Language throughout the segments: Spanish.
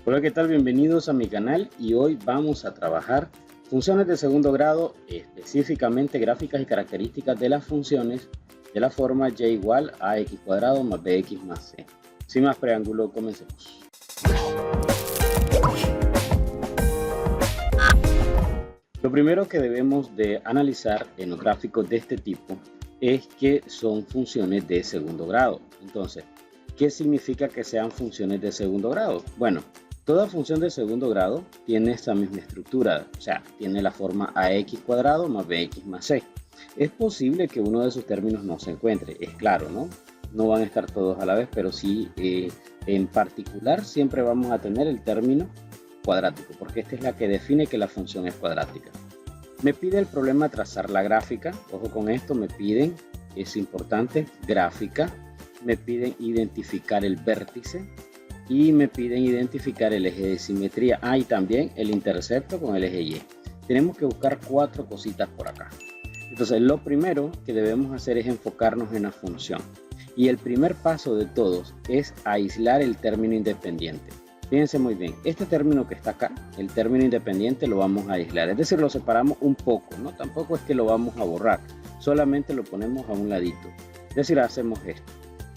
Hola, ¿qué tal? Bienvenidos a mi canal y hoy vamos a trabajar funciones de segundo grado, específicamente gráficas y características de las funciones de la forma y igual a x cuadrado más bx más c. Sin más preámbulo, comencemos. Lo primero que debemos de analizar en los gráficos de este tipo es que son funciones de segundo grado. Entonces, ¿qué significa que sean funciones de segundo grado? Bueno, toda función de segundo grado tiene esta misma estructura, o sea, tiene la forma ax cuadrado más bx más c. Es posible que uno de sus términos no se encuentre, es claro, ¿no? No van a estar todos a la vez, pero sí, en particular, siempre vamos a tener el término cuadrático, porque esta es la que define que la función es cuadrática. Me pide el problema trazar la gráfica, ojo con esto, me piden, es importante, gráfica, me piden identificar el vértice y me piden identificar el eje de simetría, y también el intercepto con el eje Y. Tenemos que buscar 4 cositas por acá. Entonces, lo primero que debemos hacer es enfocarnos en la función. Y el primer paso de todos es aislar el término independiente. Fíjense muy bien, este término que está acá, el término independiente, lo vamos a aislar. Es decir, lo separamos un poco, ¿no? Tampoco es que lo vamos a borrar, solamente lo ponemos a un ladito. Es decir, hacemos esto.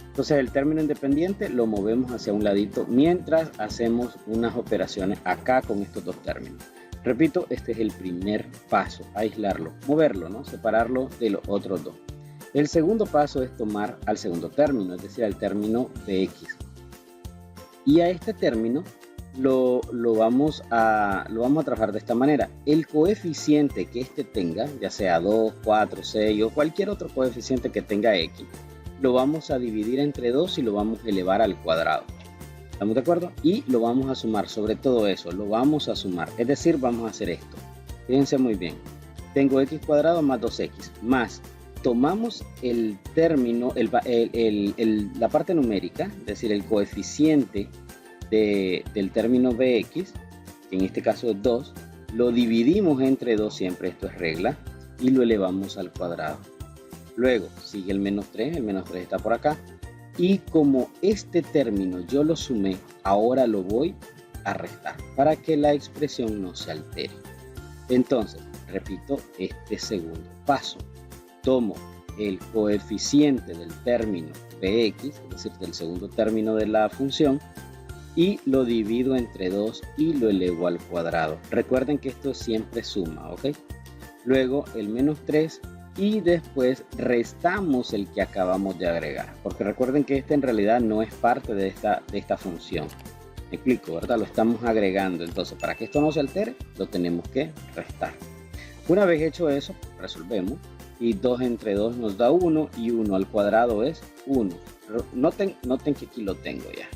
Entonces, el término independiente lo movemos hacia un ladito mientras hacemos unas operaciones acá con estos dos términos. Repito, este es el primer paso, aislarlo, moverlo, ¿no? Separarlo de los otros dos. El segundo paso es tomar al segundo término, es decir, al término bx. Y a este término lo vamos a trabajar de esta manera. El coeficiente que este tenga, ya sea 2, 4, 6 o cualquier otro coeficiente que tenga x, lo vamos a dividir entre 2 y lo vamos a elevar al cuadrado. ¿Estamos de acuerdo? Y lo vamos a sumar, sobre todo eso, lo vamos a sumar. Es decir, vamos a hacer esto. Fíjense muy bien. Tengo x cuadrado más 2x, más tomamos el término, la parte numérica, es decir, el coeficiente del término bx, que en este caso es 2, lo dividimos entre 2 siempre, esto es regla, y lo elevamos al cuadrado. Luego sigue el menos 3 está por acá, y como este término yo lo sumé, ahora lo voy a restar para que la expresión no se altere. Entonces, repito este segundo paso. Tomo el coeficiente del término bx, es decir, del segundo término de la función, y lo divido entre 2 y lo elevo al cuadrado. Recuerden que esto siempre suma, ¿ok? Luego el menos 3 y después restamos el que acabamos de agregar, porque recuerden que este en realidad no es parte de esta función. Me explico, ¿verdad? Lo estamos agregando, entonces para que esto no se altere, lo tenemos que restar. Una vez hecho eso, resolvemos. Y 2 entre 2 nos da 1 y 1 al cuadrado es 1. Noten que aquí lo tengo ya.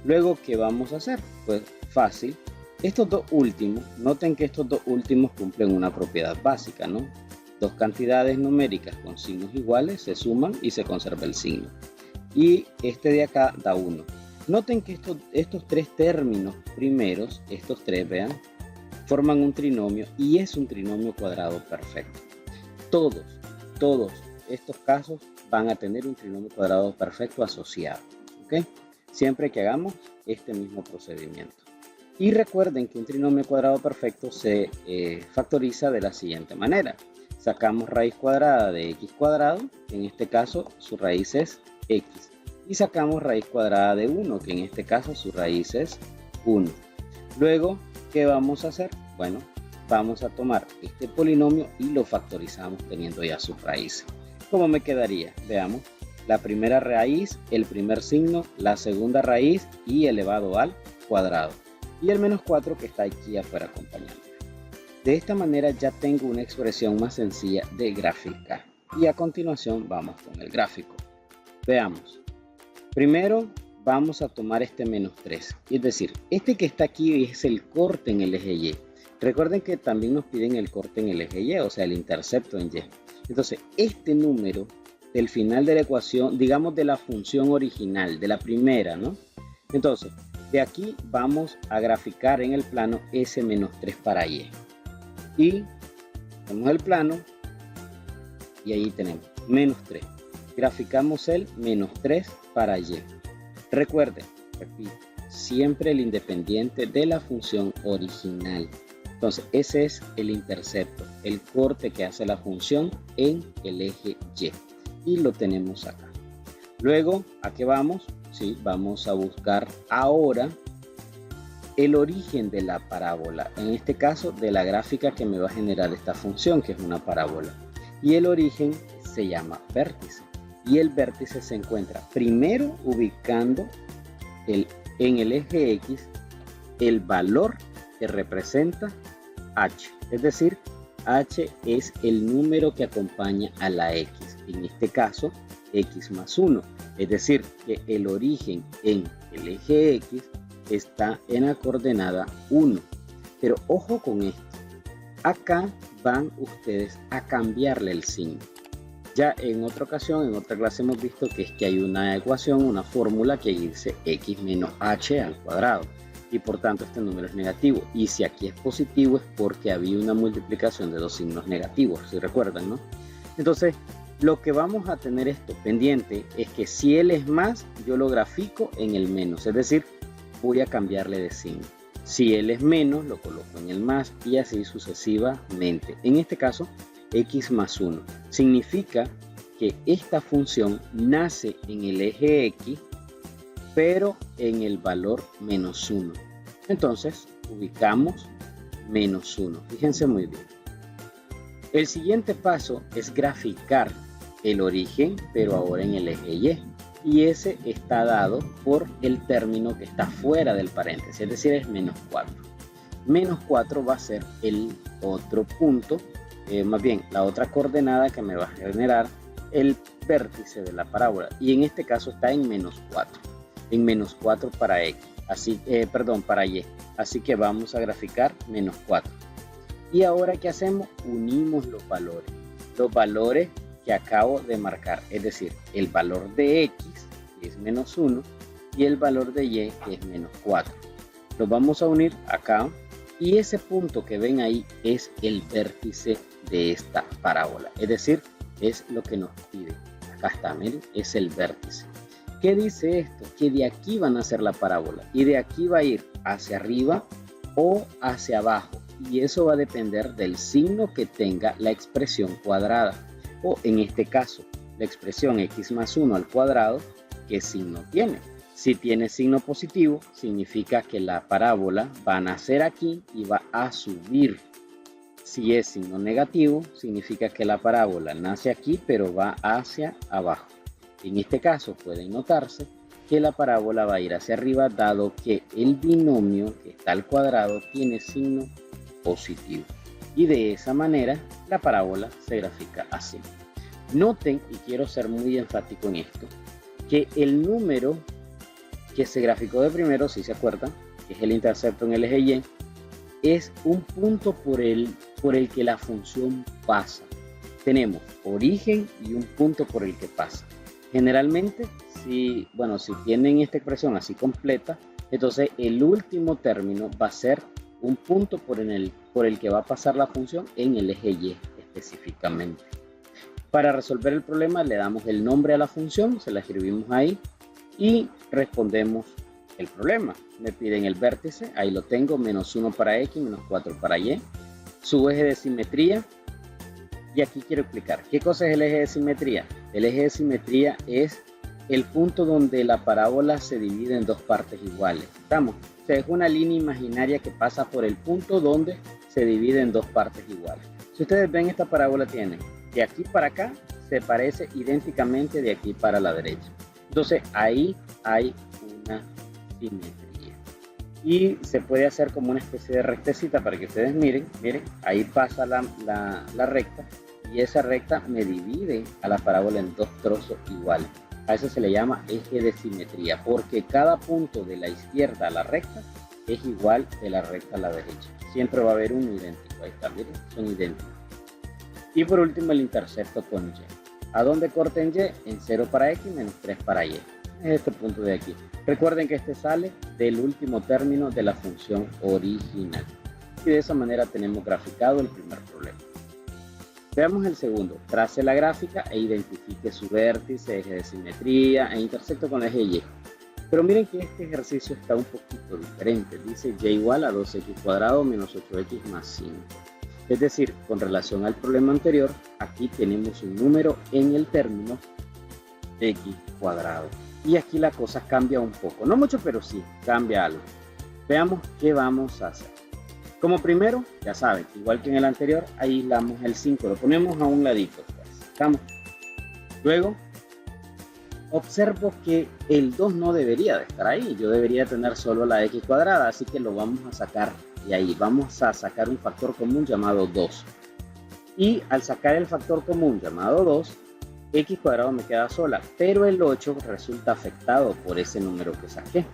Luego, ¿qué vamos a hacer? Pues fácil. Estos dos últimos, noten que estos dos últimos cumplen una propiedad básica, ¿no? Dos cantidades numéricas con signos iguales se suman y se conserva el signo. Y este de acá da 1. Noten que estos tres términos primeros, estos tres, vean, forman un trinomio y es un trinomio cuadrado perfecto. Todos estos casos van a tener un trinomio cuadrado perfecto asociado, ¿ok? Siempre que hagamos este mismo procedimiento. Y recuerden que un trinomio cuadrado perfecto se factoriza de la siguiente manera. Sacamos raíz cuadrada de x cuadrado, que en este caso su raíz es x. Y sacamos raíz cuadrada de 1, que en este caso su raíz es 1. Luego, ¿qué vamos a hacer? Bueno, vamos a tomar este polinomio y lo factorizamos teniendo ya sus raíces. ¿Cómo me quedaría? Veamos. La primera raíz, el primer signo, la segunda raíz y elevado al cuadrado. Y el menos 4 que está aquí afuera acompañando. De esta manera ya tengo una expresión más sencilla de graficar. Y a continuación vamos con el gráfico. Veamos. Primero vamos a tomar este menos 3. Es decir, este que está aquí es el corte en el eje Y. Recuerden que también nos piden el corte en el eje Y, o sea, el intercepto en Y. Entonces, este número del final de la ecuación, digamos de la función original, de la primera, ¿no? Entonces, de aquí vamos a graficar en el plano ese menos 3 para Y. Y tenemos el plano y ahí tenemos menos 3. Graficamos el menos 3 para Y. Recuerden, repito, siempre el independiente de la función original. Entonces ese es el intercepto, el corte que hace la función en el eje Y. Y lo tenemos acá. Luego, ¿a qué vamos? Sí, vamos a buscar ahora el origen de la parábola. En este caso, de la gráfica que me va a generar esta función, que es una parábola. Y el origen se llama vértice. Y el vértice se encuentra primero ubicando en el eje X el valor que representa H. Es decir, H es el número que acompaña a la X. En este caso, X más 1. Es decir, que el origen en el eje X está en la coordenada 1. Pero ojo con esto. Acá van ustedes a cambiarle el signo. Ya en otra ocasión, en otra clase hemos visto que es que hay una ecuación, una fórmula que dice x menos h al cuadrado. Y por tanto este número es negativo. Y si aquí es positivo es porque había una multiplicación de dos signos negativos, si recuerdan, ¿no? Entonces, lo que vamos a tener esto pendiente es que si él es más, yo lo grafico en el menos. Es decir, voy a cambiarle de signo. Si él es menos, lo coloco en el más y así sucesivamente. En este caso, x más 1. Significa que esta función nace en el eje X, pero en el valor menos 1. Entonces, ubicamos menos 1. Fíjense muy bien. El siguiente paso es graficar el origen, pero ahora en el eje Y. Y ese está dado por el término que está fuera del paréntesis, es decir, es menos 4. Menos 4 va a ser el otro punto, más bien la otra coordenada que me va a generar el vértice de la parábola. Y en este caso está en menos 4. En menos 4 para X, para Y. Así que vamos a graficar menos 4. Y ahora, ¿qué hacemos? Unimos los valores. Los valores que acabo de marcar, es decir, el valor de X, que es menos 1, y el valor de Y, que es menos 4. Los vamos a unir acá, y ese punto que ven ahí es el vértice de esta parábola. Es decir, es lo que nos pide. Acá está, miren, es el vértice. ¿Qué dice esto? Que de aquí van a ser la parábola, y de aquí va a ir hacia arriba o hacia abajo. Y eso va a depender del signo que tenga la expresión cuadrada. O en este caso, la expresión x más 1 al cuadrado, ¿qué signo tiene? Si tiene signo positivo, significa que la parábola va a nacer aquí y va a subir. Si es signo negativo, significa que la parábola nace aquí, pero va hacia abajo. En este caso, pueden notarse que la parábola va a ir hacia arriba, dado que el binomio que está al cuadrado tiene signo positivo. Y de esa manera la parábola se grafica así. Noten, y quiero ser muy enfático en esto, que el número que se graficó de primero, si se acuerdan, que es el intercepto en el eje Y, es un punto por el que la función pasa. Tenemos origen y un punto por el que pasa. Generalmente, si tienen esta expresión así completa, entonces el último término va a ser un punto por el que va a pasar la función en el eje Y específicamente. Para resolver el problema le damos el nombre a la función, se la escribimos ahí y respondemos el problema. Me piden el vértice, ahí lo tengo, menos 1 para X, menos 4 para Y. Su eje de simetría, y aquí quiero explicar, ¿qué cosa es el eje de simetría? El eje de simetría es el punto donde la parábola se divide en dos partes iguales. ¿Estamos? O sea, es una línea imaginaria que pasa por el punto donde se divide en dos partes iguales. Si ustedes ven, esta parábola tiene de aquí para acá, se parece idénticamente de aquí para la derecha. Entonces ahí hay una simetría. Y se puede hacer como una especie de rectecita para que ustedes miren, ahí pasa la recta y esa recta me divide a la parábola en dos trozos iguales. A eso se le llama eje de simetría, porque cada punto de la izquierda a la recta es igual de la recta a la derecha. Siempre va a haber uno idéntico. Ahí está, miren, son idénticos. Y por último, el intercepto con Y. ¿A dónde corta en Y? En 0 para X, menos 3 para Y. Es este punto de aquí. Recuerden que este sale del último término de la función original. Y de esa manera tenemos graficado el primer problema. Veamos el segundo. Trace la gráfica e identifique su vértice, eje de simetría e intercepto con el eje Y. Pero miren que este ejercicio está un poquito diferente. Dice y igual a 2x cuadrado menos 8x más 5. Es decir, con relación al problema anterior, aquí tenemos un número en el término x cuadrado. Y aquí la cosa cambia un poco. No mucho, pero sí, cambia algo. Veamos qué vamos a hacer. Como primero, ya saben, igual que en el anterior, aislamos el 5. Lo ponemos a un ladito. Pues. Estamos. Luego, observo que el 2 no debería de estar ahí. Yo debería tener solo la x cuadrada. Así que lo vamos a sacar de ahí. Vamos a sacar un factor común llamado 2. Y al sacar el factor común llamado 2, x cuadrado me queda sola, pero el 8 resulta afectado por ese número que saqué.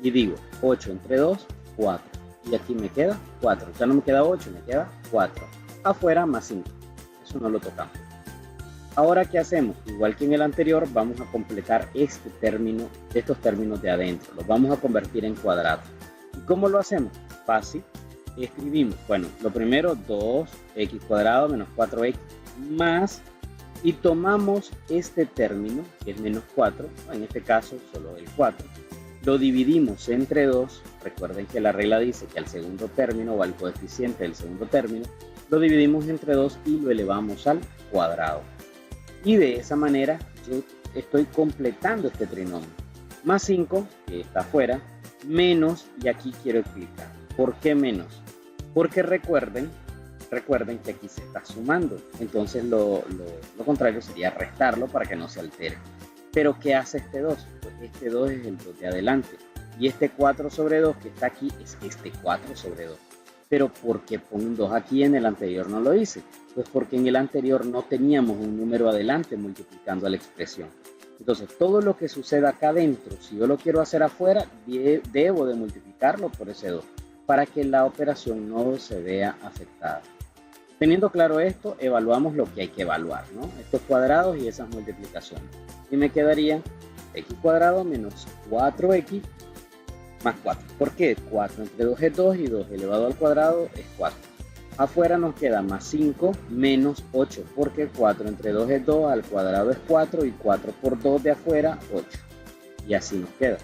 Y digo, 8 entre 2, 4. Y aquí me queda 4. Ya no me queda 8, me queda 4. Afuera más 5. Eso no lo tocamos. Ahora, ¿qué hacemos? Igual que en el anterior, vamos a completar estos términos de adentro. Los vamos a convertir en cuadrados. ¿Y cómo lo hacemos? Fácil. Escribimos, bueno, lo primero, 2x cuadrado menos 4x más, y tomamos este término, que es menos 4, en este caso solo el 4, lo dividimos entre 2, recuerden que la regla dice que al segundo término o al coeficiente del segundo término, lo dividimos entre 2 y lo elevamos al cuadrado. Y de esa manera yo estoy completando este trinomio. Más 5, que está afuera, menos, y aquí quiero explicar. ¿Por qué menos? Porque recuerden que aquí se está sumando. Entonces lo contrario sería restarlo para que no se altere. Pero ¿qué hace este 2? Pues este 2 es el 2 de adelante. Y este 4 sobre 2 que está aquí es este 4 sobre 2. Pero ¿por qué pongo un 2 aquí? En el anterior no lo hice. Pues porque en el anterior no teníamos un número adelante multiplicando a la expresión. Entonces todo lo que suceda acá adentro, si yo lo quiero hacer afuera, debo de multiplicarlo por ese 2. Para que la operación no se vea afectada. Teniendo claro esto, evaluamos lo que hay que evaluar, ¿no? Estos cuadrados y esas multiplicaciones. Y me quedaría x cuadrado menos 4x más 4. ¿Por qué? 4 entre 2 es 2 y 2 elevado al cuadrado es 4. Afuera nos queda más 5 menos 8, porque 4 entre 2 es 2, al cuadrado es 4 y 4 por 2 de afuera, 8. Y así nos queda.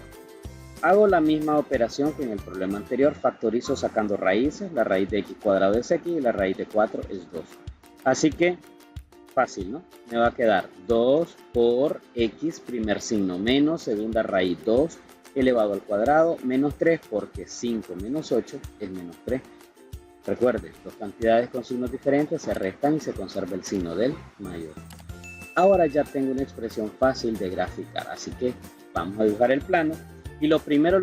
Hago la misma operación que en el problema anterior, factorizo sacando raíces, la raíz de x cuadrado es x y la raíz de 4 es 2. Así que, fácil, ¿no? Me va a quedar 2 por x, primer signo, menos segunda raíz 2 elevado al cuadrado, menos 3 porque 5 menos 8 es menos 3. Recuerden, dos cantidades con signos diferentes se restan y se conserva el signo del mayor. Ahora ya tengo una expresión fácil de graficar, así que vamos a dibujar el plano. Y lo primero,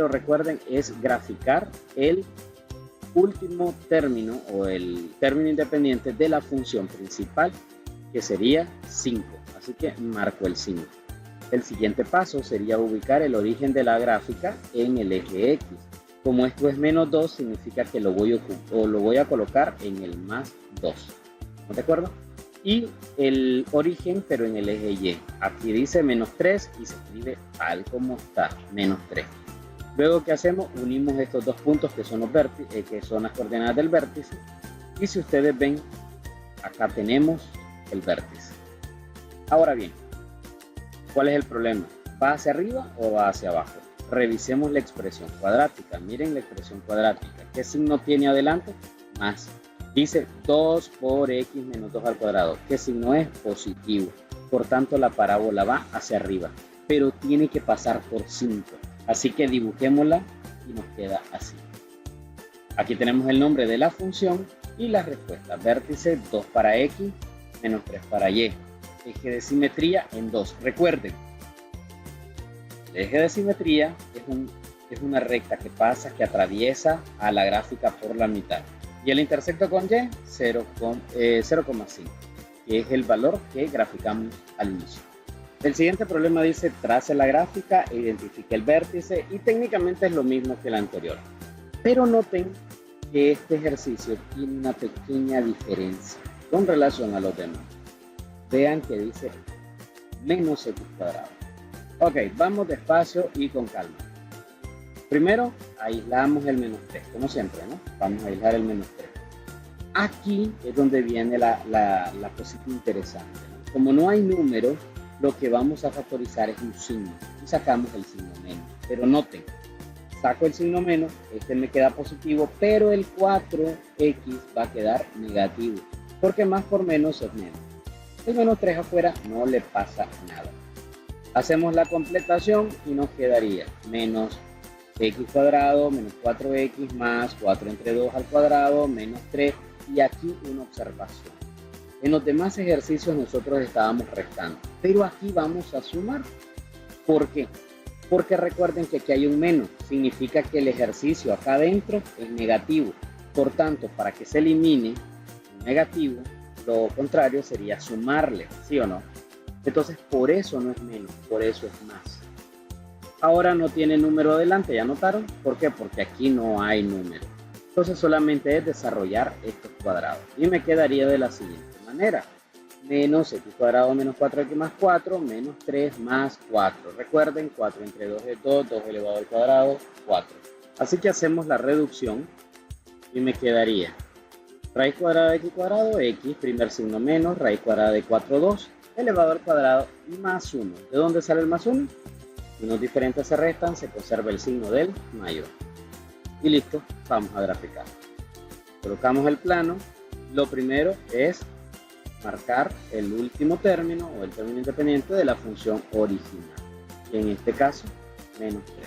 recuerden, es graficar el último término o el término independiente de la función principal, que sería 5. Así que marco el 5. El siguiente paso sería ubicar el origen de la gráfica en el eje X. Como esto es menos 2, significa que lo voy a colocar en el más 2. ¿No de acuerdo? Y el origen, pero en el eje Y. Aquí dice menos 3 y se escribe tal como está, menos 3. Luego, ¿qué hacemos? Unimos estos dos puntos que son las coordenadas del vértice. Y si ustedes ven, acá tenemos el vértice. Ahora bien, ¿cuál es el problema? ¿Va hacia arriba o va hacia abajo? Revisemos la expresión cuadrática. Miren la expresión cuadrática. ¿Qué signo tiene adelante? Más. Dice 2 por x menos 2 al cuadrado. ¿Qué signo es? Positivo. Por tanto, la parábola va hacia arriba. Pero tiene que pasar por 5. Así que dibujémosla y nos queda así. Aquí tenemos el nombre de la función y la respuesta. Vértice 2 para x menos 3 para y. Eje de simetría en 2. Recuerden, el eje de simetría es una recta que pasa, que atraviesa a la gráfica por la mitad. Y el intersecto con y, 0,5, que es el valor que graficamos al inicio. El siguiente problema dice, trace la gráfica e identifique el vértice, y técnicamente es lo mismo que el anterior. Pero noten que este ejercicio tiene una pequeña diferencia con relación a los demás. Vean que dice menos x cuadrado. Ok, vamos despacio y con calma. Primero, aislamos el menos 3, como siempre, ¿no? Vamos a aislar el menos 3. Aquí es donde viene la cosita interesante, ¿no? Como no hay número, lo que vamos a factorizar es un signo y sacamos el signo menos. Pero noten, saco el signo menos, este me queda positivo, pero el 4x va a quedar negativo, porque más por menos es menos. El menos 3 afuera no le pasa nada. Hacemos la completación y nos quedaría menos x cuadrado menos 4x más 4 entre 2 al cuadrado menos 3. Y aquí una observación. En los demás ejercicios nosotros estábamos restando, pero aquí vamos a sumar. ¿Por qué? Porque recuerden que aquí hay un menos, significa que el ejercicio acá adentro es negativo. Por tanto, para que se elimine un negativo, lo contrario sería sumarle, ¿sí o no? Entonces, por eso no es menos, por eso es más. Ahora no tiene número delante, ¿ya notaron? ¿Por qué? Porque aquí no hay número. Entonces solamente es desarrollar estos cuadrados. Y me quedaría de la siguiente manera. Menos x cuadrado menos 4x más 4 menos 3 más 4. Recuerden, 4 entre 2 es 2, 2 elevado al cuadrado, 4. Así que hacemos la reducción y me quedaría raíz cuadrada de x cuadrado, x, primer signo menos, raíz cuadrada de 4, 2, elevado al cuadrado y más 1. ¿De dónde sale el más 1? Signos diferentes se restan, se conserva el signo del mayor. Y listo, vamos a graficar. Colocamos el plano. Lo primero es marcar el último término o el término independiente de la función original. Y en este caso, menos 3.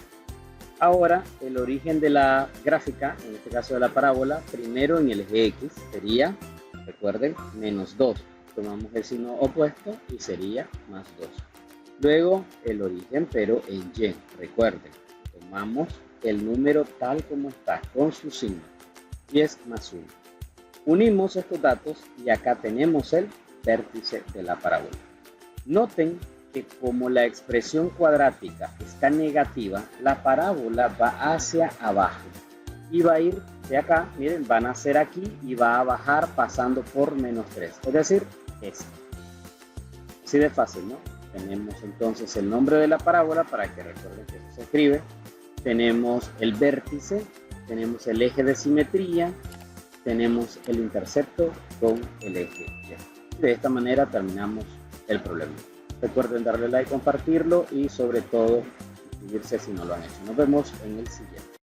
Ahora, el origen de la gráfica, en este caso de la parábola, primero en el eje X sería, recuerden, menos 2. Tomamos el signo opuesto y sería más 2. Luego, el origen, pero en Y. Recuerden, tomamos el número tal como está, con su signo, y es más 1. Unimos estos datos y acá tenemos el vértice de la parábola. Noten que como la expresión cuadrática está negativa, la parábola va hacia abajo y va a ir de acá, miren, va a nacer aquí y va a bajar pasando por menos 3, es decir, este. Así de fácil, ¿no? Tenemos entonces el nombre de la parábola para que recuerden que eso se escribe. Tenemos el vértice, tenemos el eje de simetría, tenemos el intercepto con el eje Y. De esta manera terminamos el problema. Recuerden darle like, compartirlo y sobre todo suscribirse si no lo han hecho. Nos vemos en el siguiente.